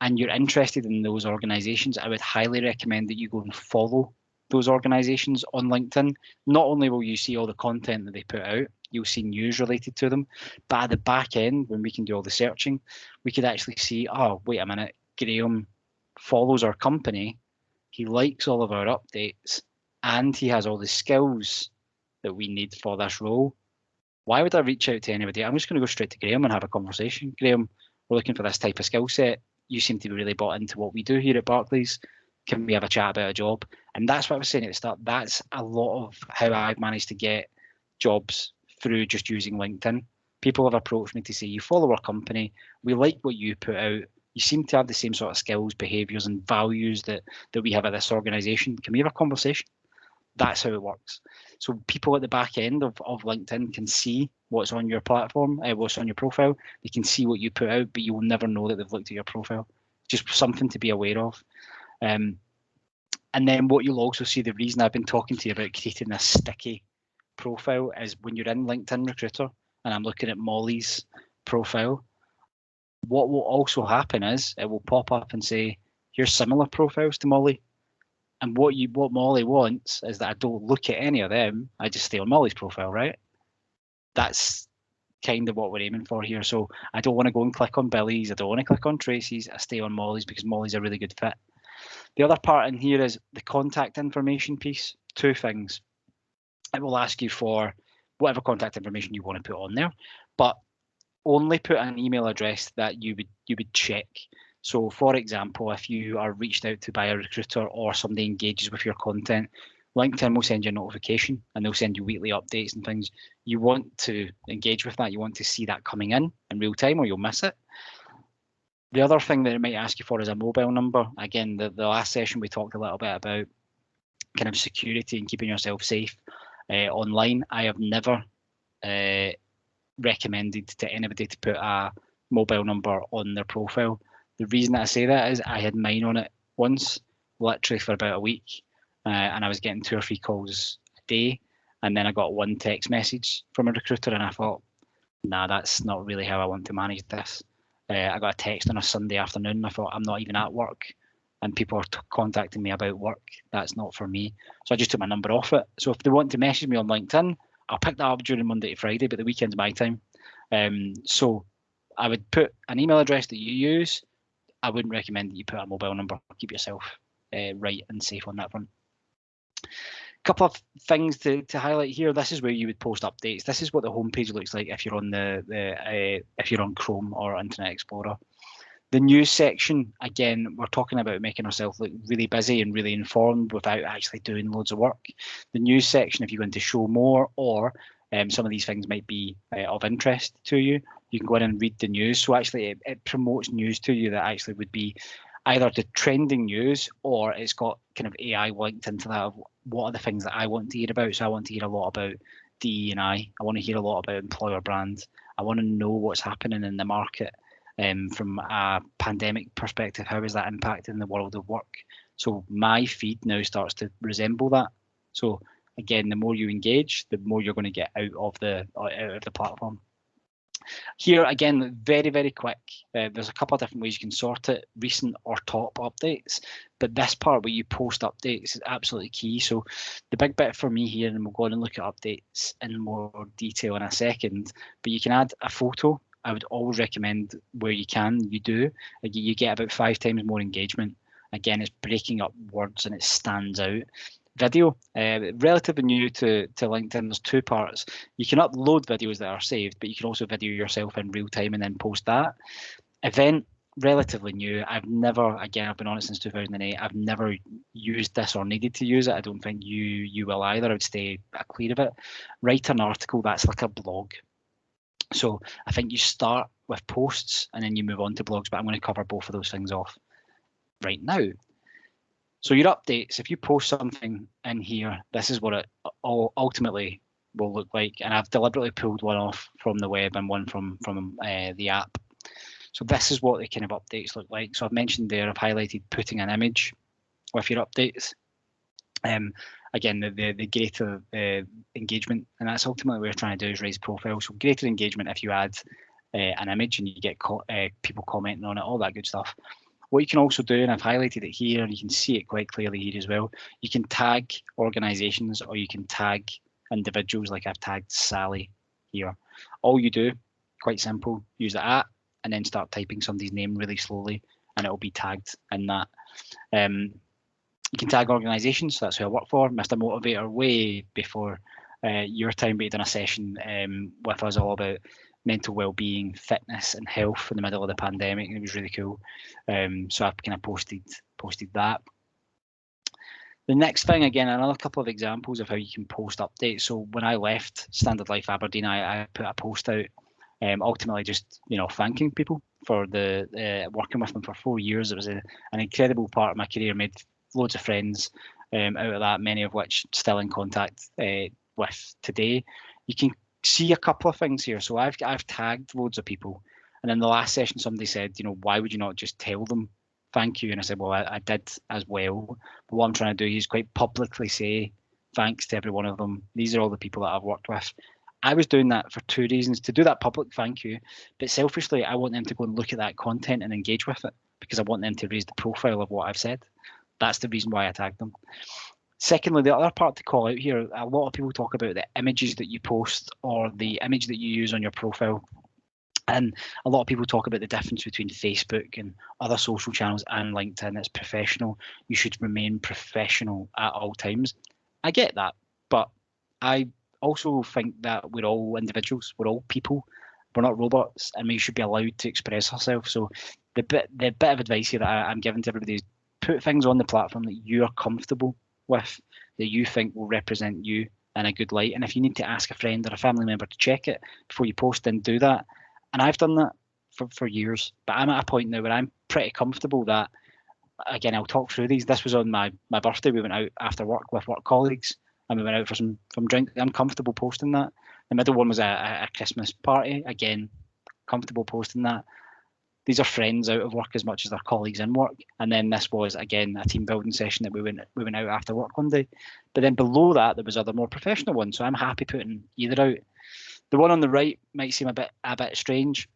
and you're interested in those organizations, I would highly recommend that you go and follow those organizations on LinkedIn. Not only will you see all the content that they put out, you'll see news related to them, but at the back end, when we can do all the searching, we could actually see, oh, wait a minute, Graham follows our company, he likes all of our updates, and he has all the skills that we need for this role. Why would I reach out to anybody? I'm just going to go straight to Graham and have a conversation. Graham, we're looking for this type of skill set. You seem to be really bought into what we do here at Barclays. Can we have a chat about a job? And that's what I was saying at the start. That's a lot of how I've managed to get jobs through just using LinkedIn. People have approached me to say, you follow our company, we like what you put out, you seem to have the same sort of skills, behaviours and values that we have at this organisation. Can we have a conversation? That's how it works. So people at the back end of LinkedIn can see what's on your platform, what's on your profile. They can see what you put out, but you will never know that they've looked at your profile. Just something to be aware of. And then what you'll also see, the reason I've been talking to you about creating this sticky profile is when you're in LinkedIn Recruiter, and I'm looking at Molly's profile, what will also happen is it will pop up and say, here's similar profiles to Molly. And what Molly wants is that I don't look at any of them. I just stay on Molly's profile, right? That's kind of what we're aiming for here. So I don't want to go and click on Billy's. I don't want to click on Tracy's. I stay on Molly's because Molly's a really good fit. The other part in here is the contact information piece. Two things. It will ask you for whatever contact information you want to put on there, but only put an email address that you would check. So for example, if you are reached out to by a recruiter or somebody engages with your content, LinkedIn will send you a notification and they'll send you weekly updates and things. You want to engage with that. You want to see that coming in real time or you'll miss it. The other thing that it might ask you for is a mobile number. Again, the last session we talked a little bit about kind of security and keeping yourself safe online. I have never recommended to anybody to put a mobile number on their profile. The reason that I say that is I had mine on it once, literally for about a week, and I was getting 2 or 3 calls a day, and then I got one text message from a recruiter, and I thought, nah, that's not really how I want to manage this. I got a text on a Sunday afternoon, and I thought, I'm not even at work, and people are contacting me about work. That's not for me. So I just took my number off it. So if they want to message me on LinkedIn, I'll pick that up during Monday to Friday, but the weekend's my time. So I would put an email address that you use. I wouldn't recommend that you put a mobile number. Keep yourself right and safe on that front. Couple of things to highlight here. This is where you would post updates. This is what the homepage looks like if you're on if you're on Chrome or Internet Explorer. The news section, again, we're talking about making ourselves look really busy and really informed without actually doing loads of work. The news section, if you go into show more, or some of these things might be of interest to you, you can go in and read the news. So actually it promotes news to you that actually would be either the trending news, or it's got kind of AI linked into that of what are the things that I want to hear about. So I want to hear a lot about DE&I. I want to hear a lot about employer brand. I want to know what's happening in the market. From a pandemic perspective, how is that impacting the world of work? So my feed now starts to resemble that. So again, the more you engage, the more you're going to get out of the platform. Here again, very, very quick. There's a couple of different ways you can sort it, recent or top updates. But this part where you post updates is absolutely key. So the big bit for me here, and we'll go on and look at updates in more detail in a second, but you can add a photo. I would always recommend where you can, you do. Like you get about 5 times more engagement. Again, it's breaking up words and it stands out. Video, relatively new to LinkedIn. There's 2 parts. You can upload videos that are saved, but you can also video yourself in real time and then post that. Event, relatively new. I've been on it since 2008. I've never used this or needed to use it. I don't think you will either. I would stay clear of it. Write an article, that's like a blog. So I think you start with posts and then you move on to blogs, but I'm going to cover both of those things off right now. So your updates, if you post something in here, this is what it ultimately will look like. And I've deliberately pulled one off from the web and one from the app. So this is what the kind of updates look like. So I've mentioned there, I've highlighted putting an image with your updates. Again, the greater engagement, and that's ultimately what we're trying to do, is raise profile. So greater engagement if you add an image and you get people commenting on it, all that good stuff. What you can also do, and I've highlighted it here, and you can see it quite clearly here as well, you can tag organisations or you can tag individuals, like I've tagged Sally here. All you do, quite simple, use the @ and then start typing somebody's name really slowly and it'll be tagged in that. You can tag organisations, so that's who I work for. Mr. Motivator, way before your time, but he done a session with us all about mental well-being, fitness and health in the middle of the pandemic, and it was really cool. So I've kind of posted that. The next thing, again, another couple of examples of how you can post updates. So when I left Standard Life Aberdeen, I put a post out, ultimately just thanking people for the working with them for 4 years. It was an incredible part of my career. Made loads of friends out of that, many of which still in contact with today. You can see a couple of things here. So I've tagged loads of people, and in the last session somebody said, why would you not just tell them thank you? And I said, well, I did as well, but what I'm trying to do is quite publicly say thanks to every one of them. These are all the people that I've worked with. I was doing that for 2 reasons: to do that public thank you, but selfishly I want them to go and look at that content and engage with it, because I want them to raise the profile of what I've said. That's the reason why I tagged them. Secondly, the other part to call out here, a lot of people talk about the images that you post or the image that you use on your profile. And a lot of people talk about the difference between Facebook and other social channels and LinkedIn. It's professional. You should remain professional at all times. I get that, but I also think that we're all individuals. We're all people. We're not robots, and we should be allowed to express ourselves. So the bit of advice here that I'm giving to everybody is put things on the platform that you're comfortable with, that you think will represent you in a good light. And if you need to ask a friend or a family member to check it before you post, then do that. And I've done that for years, but I'm at a point now where I'm pretty comfortable that, again, I'll talk through these. This was on my birthday. We went out after work with work colleagues and we went out for some drinks. I'm comfortable posting that. The middle one was a Christmas party. Again, comfortable posting that. These are friends out of work as much as they're colleagues in work. And then this was, again, a team building session that we went out after work one day. But then below that, there was other more professional ones. So I'm happy putting either out. The one on the right might seem a bit strange.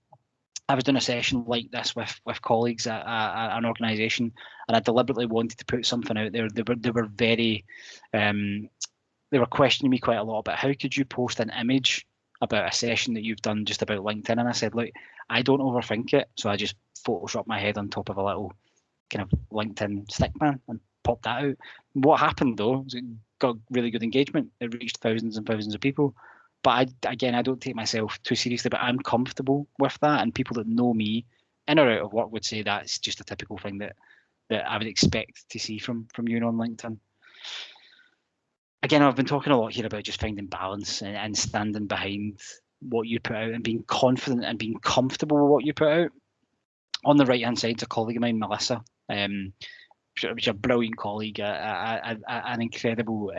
I was doing a session like this with colleagues at an organisation, and I deliberately wanted to put something out there. They were very, they were questioning me quite a lot about how could you post an image about a session that you've done just about LinkedIn. And I said, look, I don't overthink it. So I just Photoshopped my head on top of a little kind of LinkedIn stickman and popped that out. What happened though, is it got really good engagement. It reached thousands and thousands of people. But I don't take myself too seriously, but I'm comfortable with that. And people that know me in or out of work would say that's just a typical thing that I would expect to see from you on LinkedIn. Again, I've been talking a lot here about just finding balance and standing behind what you put out and being confident and being comfortable with what you put out. On the right-hand side is a colleague of mine, Melissa. She's a brilliant colleague, an incredible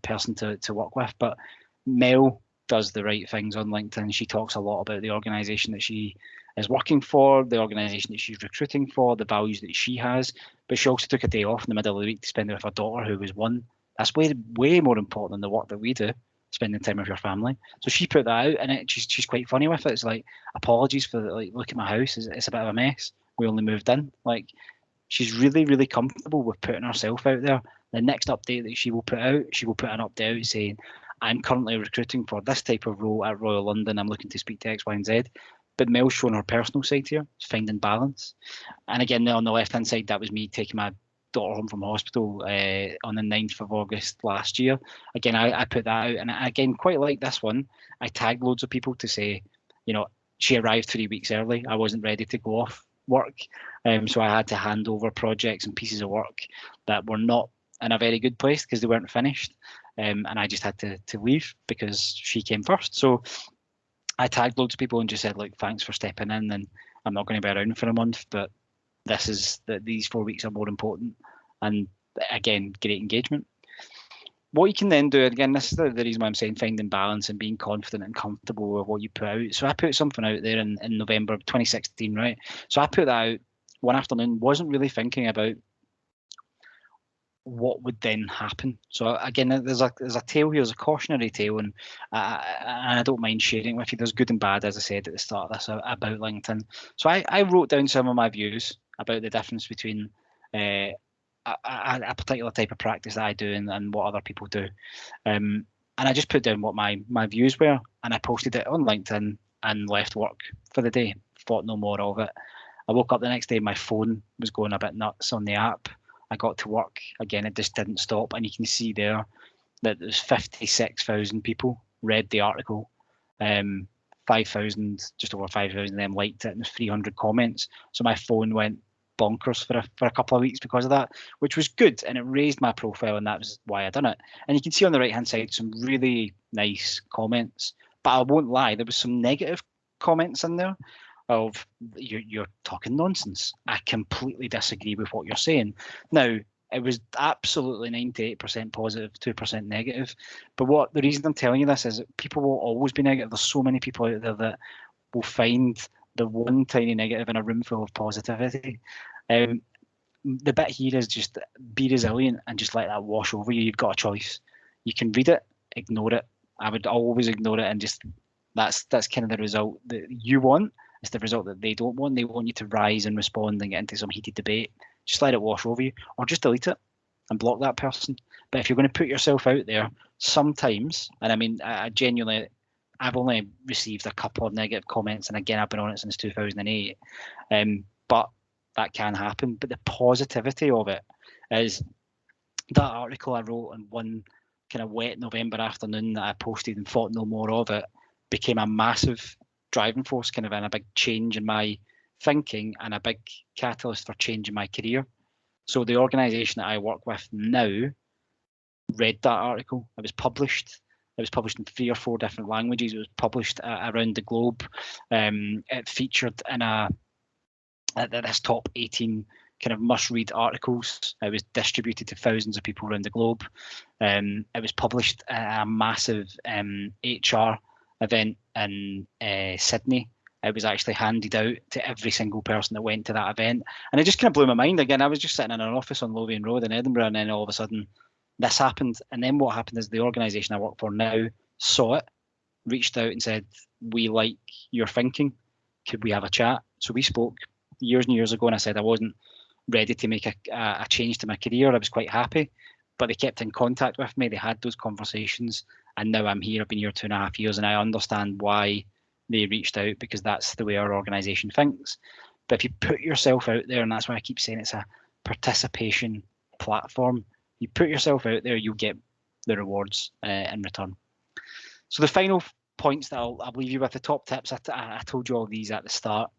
person to work with. But Mel does the right things on LinkedIn. She talks a lot about the organisation that she is working for, the organisation that she's recruiting for, the values that she has. But she also took a day off in the middle of the week to spend it with her daughter, who was 1. That's way more important than the work that we do. spending time with your family. So she put that out, and she's quite funny with it. It's like, apologies for like, look at my house, it's a bit of a mess. We only moved in. Like, she's really, really comfortable with putting herself out there. The next update that she will put out, she will put an update out saying, I'm currently recruiting for this type of role at Royal London. I'm looking to speak to X, Y, and Z. But Mel's showing her personal side here, finding balance. And again, on the left-hand side, that was me taking my daughter home from hospital on the 9th of August last year. Again, I put that out. And again, quite like this one, I tagged loads of people to say, you know, she arrived 3 weeks early. I wasn't ready to go off work. So I had to hand over projects and pieces of work that were not in a very good place because they weren't finished. And I just had to leave because she came first. So I tagged loads of people and just said, like, thanks for stepping in, and I'm not going to be around for a month, but these 4 weeks are more important. And again, great engagement. What you can then do, again, this is the reason why I'm saying finding balance and being confident and comfortable with what you put out. So I put something out there in November of 2016, right? So I put that out one afternoon, wasn't really thinking about what would then happen. So again, there's a tale here, there's a cautionary tale, and I don't mind sharing with you. There's good and bad, as I said at the start of this, about LinkedIn. So I wrote down some of my views about the difference between a particular type of practice that I do and what other people do. And I just put down what my views were, and I posted it on LinkedIn and left work for the day, thought no more of it. I woke up the next day, my phone was going a bit nuts on the app. I got to work, again, it just didn't stop. And you can see there that there's 56,000 people read the article. 5,000, just over 5,000 of them liked it, and there's 300 comments. So my phone went bonkers for a couple of weeks because of that, which was good. And it raised my profile, and that was why I done it. And you can see on the right-hand side some really nice comments. But I won't lie, there was some negative comments in there of you're talking nonsense. I completely disagree with what you're saying. Now, it was absolutely 98% positive, 2% negative. But the reason I'm telling you this is that people will always be negative. There's so many people out there that will find the one tiny negative in a room full of positivity. The bit here is just be resilient and just let that wash over you. You've got a choice. You can read it, ignore it. I would always ignore it, and just that's kind of the result that you want. It's the result that they don't want. They want you to rise and respond and get into some heated debate. Just let it wash over you, or just delete it and block that person. But if you're going to put yourself out there, sometimes, and I mean, I genuinely, I've only received a couple of negative comments, and again, I've been on it since 2008. But that can happen. But the positivity of it is that article I wrote on one kind of wet November afternoon that I posted and thought no more of it became a massive driving force, kind of, and a big change in my thinking and a big catalyst for changing my career. So the organisation that I work with now read that article. It was published in 3 or 4 different languages. It was published around the globe. It featured in this top 18 kind of must-read articles. It was distributed to thousands of people around the globe. It was published at a massive HR event in Sydney. It was actually handed out to every single person that went to that event, and it just kind of blew my mind. Again, I was just sitting in an office on Lothian Road in Edinburgh, and then all of a sudden this happened. And then what happened is the organisation I work for now saw it, reached out and said, we like your thinking, could we have a chat? So we spoke years and years ago, and I said I wasn't ready to make a change to my career. I was quite happy, but they kept in contact with me. They had those conversations, and now I'm here. I've been here 2.5 years, and I understand why they reached out, because that's the way our organisation thinks. But if you put yourself out there, and that's why I keep saying it's a participation platform, you put yourself out there, you'll get the rewards in return. So the final points that I'll leave you with, the top tips, I told you all these at the start.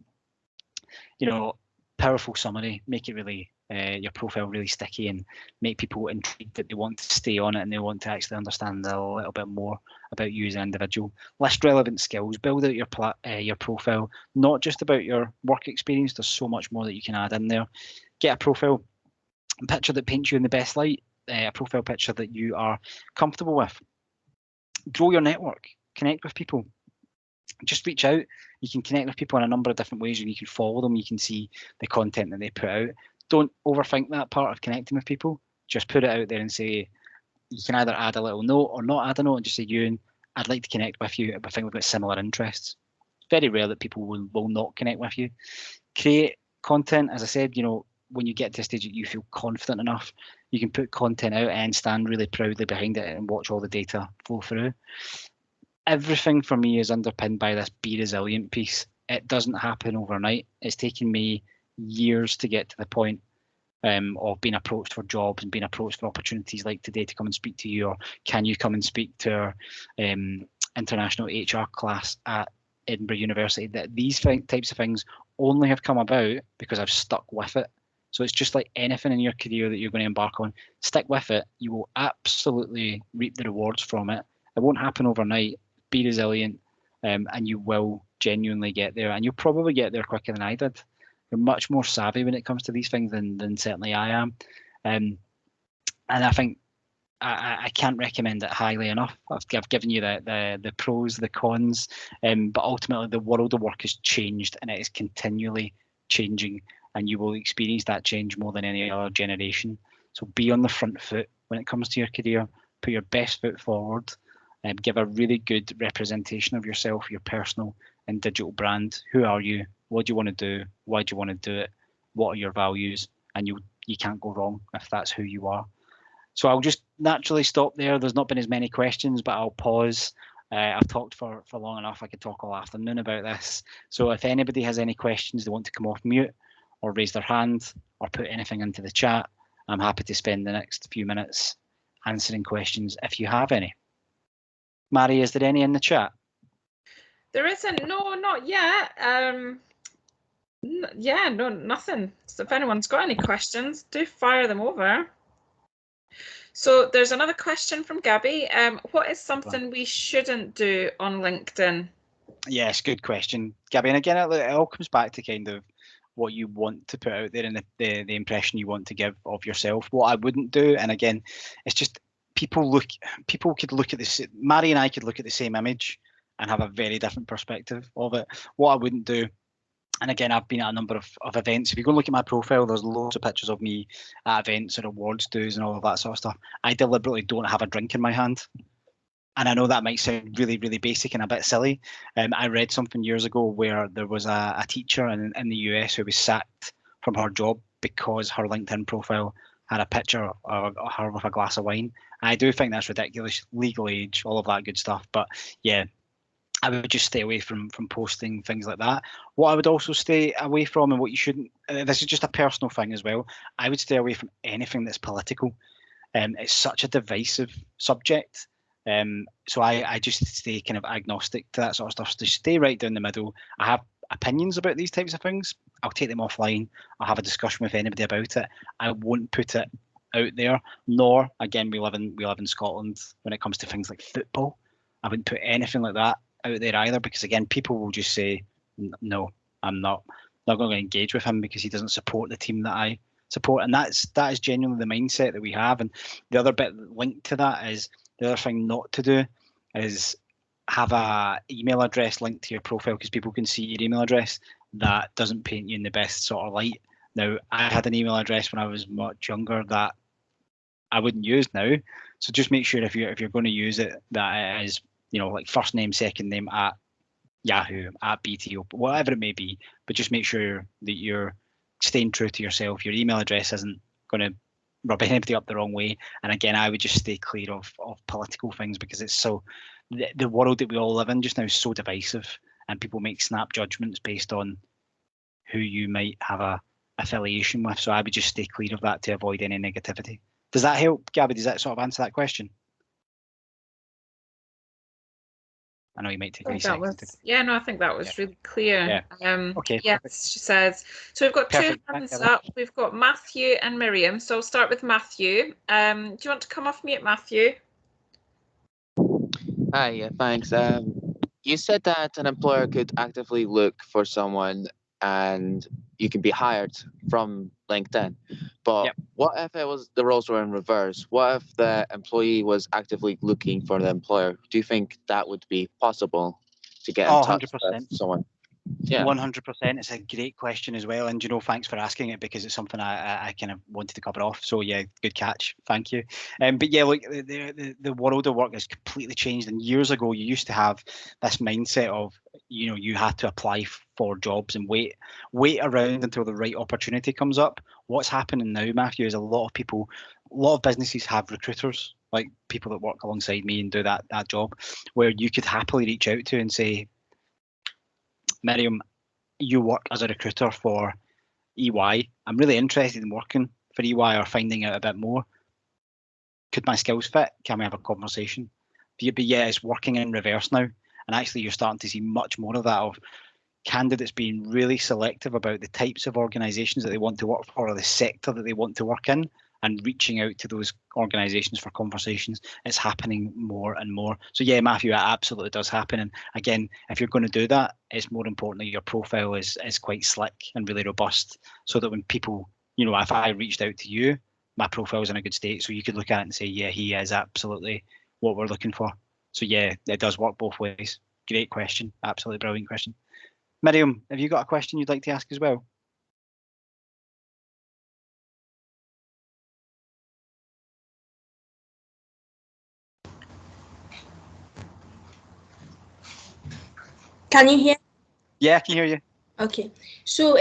You know, powerful summary, make it really your profile really sticky, and make people intrigued that they want to stay on it and they want to actually understand a little bit more about you as an individual. List relevant skills, build out your profile, not just about your work experience. There's so much more that you can add in there. Get a profile picture that paints you in the best light, a profile picture that you are comfortable with. Grow your network, connect with people. Just reach out. You can connect with people in a number of different ways, and you can follow them. You can see the content that they put out. Don't overthink that part of connecting with people. Just put it out there and say, you can either add a little note or not add a note and just say, Ewan, I'd like to connect with you. I think we've got similar interests. It's very rare that people will not connect with you. Create content, as I said, when you get to a stage that you feel confident enough, you can put content out and stand really proudly behind it and watch all the data flow through. Everything for me is underpinned by this be resilient piece. It doesn't happen overnight. It's taken me years to get to the point of being approached for jobs and being approached for opportunities like today to come and speak to you, or can you come and speak to our international HR class at Edinburgh University. That these types of things only have come about because I've stuck with it. So it's just like anything in your career that you're going to embark on. Stick with it. You will absolutely reap the rewards from it. It won't happen overnight. Be resilient, and you will genuinely get there. And you'll probably get there quicker than I did. You're much more savvy when it comes to these things than certainly I am. And I think I can't recommend it highly enough. I've given you the pros, the cons, but ultimately the world of work has changed and it is continually changing, and you will experience that change more than any other generation. So be on the front foot when it comes to your career. Put your best foot forward, and give a really good representation of yourself, your personal and digital brand. Who are you? What do you want to do? Why do you want to do it? What are your values? And you can't go wrong if that's who you are. So I'll just naturally stop there. There's not been as many questions, but I'll pause. I've talked for long enough. I could talk all afternoon about this. So if anybody has any questions, they want to come off mute or raise their hand or put anything into the chat, I'm happy to spend the next few minutes answering questions if you have any. Mari, is there any in the chat? There isn't. No, not yet. Yeah, no, nothing. So if anyone's got any questions, do fire them over. So there's another question from Gabby. What is something we shouldn't do on LinkedIn? Yes, good question, Gabby. And again, it all comes back to kind of what you want to put out there and the impression you want to give of yourself. What I wouldn't do, and again, it's just people could look at this. Mari and I could look at the same image and have a very different perspective of it. What I wouldn't do, and again, I've been at a number of events. If you go and look at my profile, there's loads of pictures of me at events and awards dues and all of that sort of stuff. I deliberately don't have a drink in my hand. And I know that might sound really, really basic and a bit silly. I read something years ago where there was a teacher in the US who was sacked from her job because her LinkedIn profile had a picture of her with a glass of wine. I do think that's ridiculous, legal age, all of that good stuff. But yeah, I would just stay away from posting things like that. What I would also stay away from, and what you shouldn't, this is just a personal thing as well, I would stay away from anything that's political. It's such a divisive subject. So I just stay kind of agnostic to that sort of stuff. So stay right down the middle. I have opinions about these types of things. I'll take them offline. I'll have a discussion with anybody about it. I won't put it out there. Nor, again, we live in Scotland when it comes to things like football. I wouldn't put anything like that out there either, because again, people will just say, no, I'm not going to engage with him because he doesn't support the team that I support. And that is genuinely the mindset that we have. And the other bit linked to that is, the other thing not to do is have a email address linked to your profile, because people can see your email address. That doesn't paint you in the best sort of light. Now, I had an email address when I was much younger that I wouldn't use now. So just make sure if you're going to use it, that it is, like first name, second name at Yahoo, at BT, whatever it may be. But just make sure that you're staying true to yourself. Your email address isn't going to rub anybody up the wrong way. And again, I would just stay clear of political things, because it's so, the world that we all live in just now is so divisive, and people make snap judgments based on who you might have a affiliation with. So I would just stay clear of that to avoid any negativity. Does that help, Gabby? Does that sort of answer that question? I know you might take any seconds. Yeah, no, I think that was really clear. Yeah. Okay. Yes, perfect. She says. So we've got two hands up. We've got Matthew and Miriam. So I'll start with Matthew. Do you want to come off mute, Matthew? Hi, yeah, thanks. You said that an employer could actively look for someone and you can be hired from LinkedIn. But what if the roles were in reverse? What if the employee was actively looking for the employer? Do you think that would be possible to get in touch with someone? Yeah. 100%. It's a great question as well, and thanks for asking it, because it's something I kind of wanted to cover off. So yeah, good catch. Thank you. But yeah, look, the world of work has completely changed. And years ago, you used to have this mindset of you had to apply for jobs and wait around until the right opportunity comes up. What's happening now, Matthew, is a lot of businesses have recruiters, like people that work alongside me and do that job, where you could happily reach out to and say, Miriam, you work as a recruiter for EY. I'm really interested in working for EY or finding out a bit more. Could my skills fit? Can we have a conversation? But yeah, it's working in reverse now. And actually, you're starting to see much more of that, of candidates being really selective about the types of organisations that they want to work for, or the sector that they want to work in, and reaching out to those organisations for conversations. It's happening more and more. So yeah, Matthew, it absolutely does happen. And again, if you're going to do that, it's more important that your profile is quite slick and really robust, so that when people, if I reached out to you, my profile is in a good state, so you could look at it and say, yeah, he is absolutely what we're looking for. So yeah, it does work both ways. Great question. Absolutely brilliant question. Miriam, have you got a question you'd like to ask as well? Can you hear? Yeah, I can hear you. Okay. So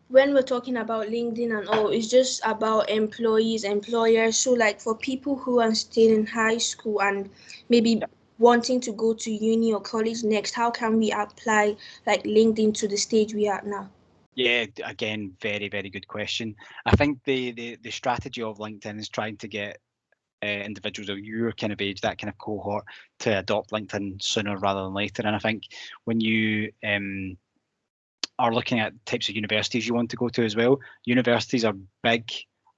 when we're talking about LinkedIn and all, it's just about employees, employers. So like for people who are still in high school and maybe wanting to go to uni or college next, how can we apply like LinkedIn to the stage we are now? Yeah, again, very, very good question. I think the strategy of LinkedIn is trying to get individuals of your kind of age, that kind of cohort, to adopt LinkedIn sooner rather than later. And I think when you are looking at types of universities you want to go to as well, universities are big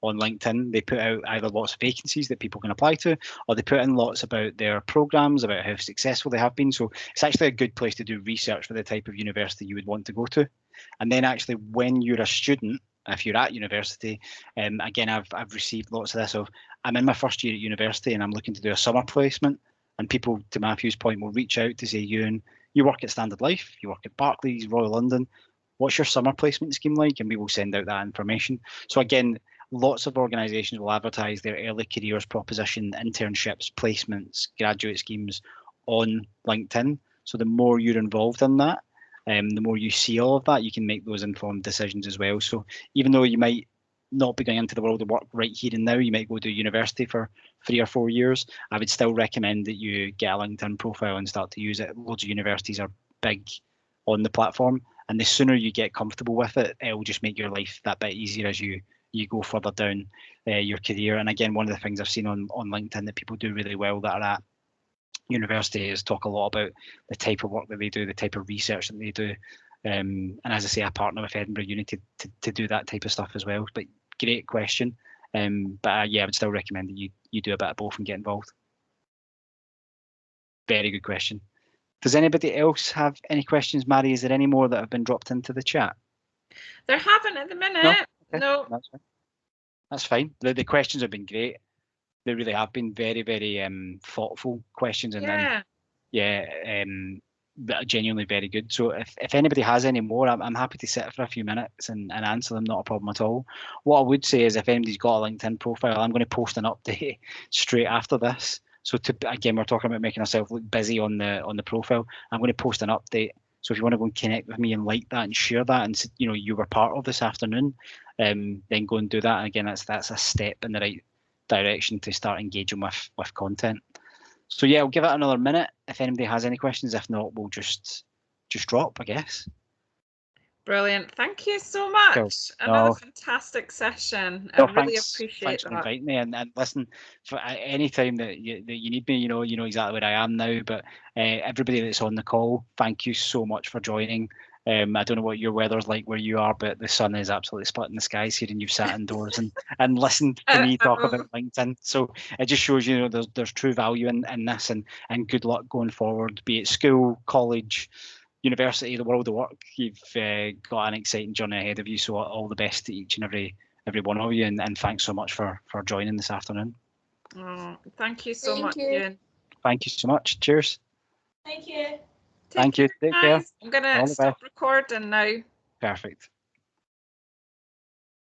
on LinkedIn. They put out either lots of vacancies that people can apply to, or they put in lots about their programs, about how successful they have been. So it's actually a good place to do research for the type of university you would want to go to. And then actually, when you're a student, if you're at university, again, I've received lots of this of, I'm in my first year at university and I'm looking to do a summer placement, and people, to Matthew's point, will reach out to say, Ewan, you work at Standard Life, you work at Barclays, Royal London, what's your summer placement scheme like? And we will send out that information. So again, lots of organisations will advertise their early careers proposition, internships, placements, graduate schemes on LinkedIn. So the more you're involved in that, the more you see all of that, you can make those informed decisions as well. So even though you might not be going into the world of work right here and now, you might go to university for 3 or 4 years, I would still recommend that you get a LinkedIn profile and start to use it. Loads of universities are big on the platform, and the sooner you get comfortable with it, it will just make your life that bit easier as you go further down your career. And again, one of the things I've seen on LinkedIn that people do really well that are at university is talk a lot about the type of work that they do, the type of research that they do. And as I say, I partner with Edinburgh Uni to do that type of stuff as well. But great question. But yeah, I would still recommend that you do a bit of both and get involved. Very good question. Does anybody else have any questions, Mary? Is there any more that have been dropped into the chat? There haven't at the minute. No. That's fine. That's fine. The questions have been great. They really have been very, very thoughtful questions, and genuinely very good. So if anybody has any more, I'm happy to sit for a few minutes and answer them. Not a problem at all. What I would say is, if anybody's got a LinkedIn profile, I'm going to post an update straight after this. So again, we're talking about making ourselves look busy on the profile. I'm going to post an update. So if you want to go and connect with me and like that and share that, and you were part of this afternoon, then go and do that. And again, that's a step in the right direction to start engaging with content. So yeah, I'll give it another minute if anybody has any questions. If not, we'll just drop, I guess. Brilliant. Thank you so much. Cool. Another fantastic session. I really appreciate thanks for inviting me, and listen, for any time that you need me, you know exactly where I am now. But everybody that's on the call, thank you so much for joining. I don't know what your weather's like where you are, but the sun is absolutely splitting the skies here, and you've sat indoors and listened to me talk about LinkedIn. So it just shows there's true value in this, and good luck going forward, be it school, college, university, the world of work. You've got an exciting journey ahead of you. So all the best to each and every one of you, and thanks so much for joining this afternoon. Oh, thank you so much, Ewan. Thank you so much. Cheers. Thank you. Thank you. Take care. Guys, I'm gonna All the stop best. recording now. Perfect.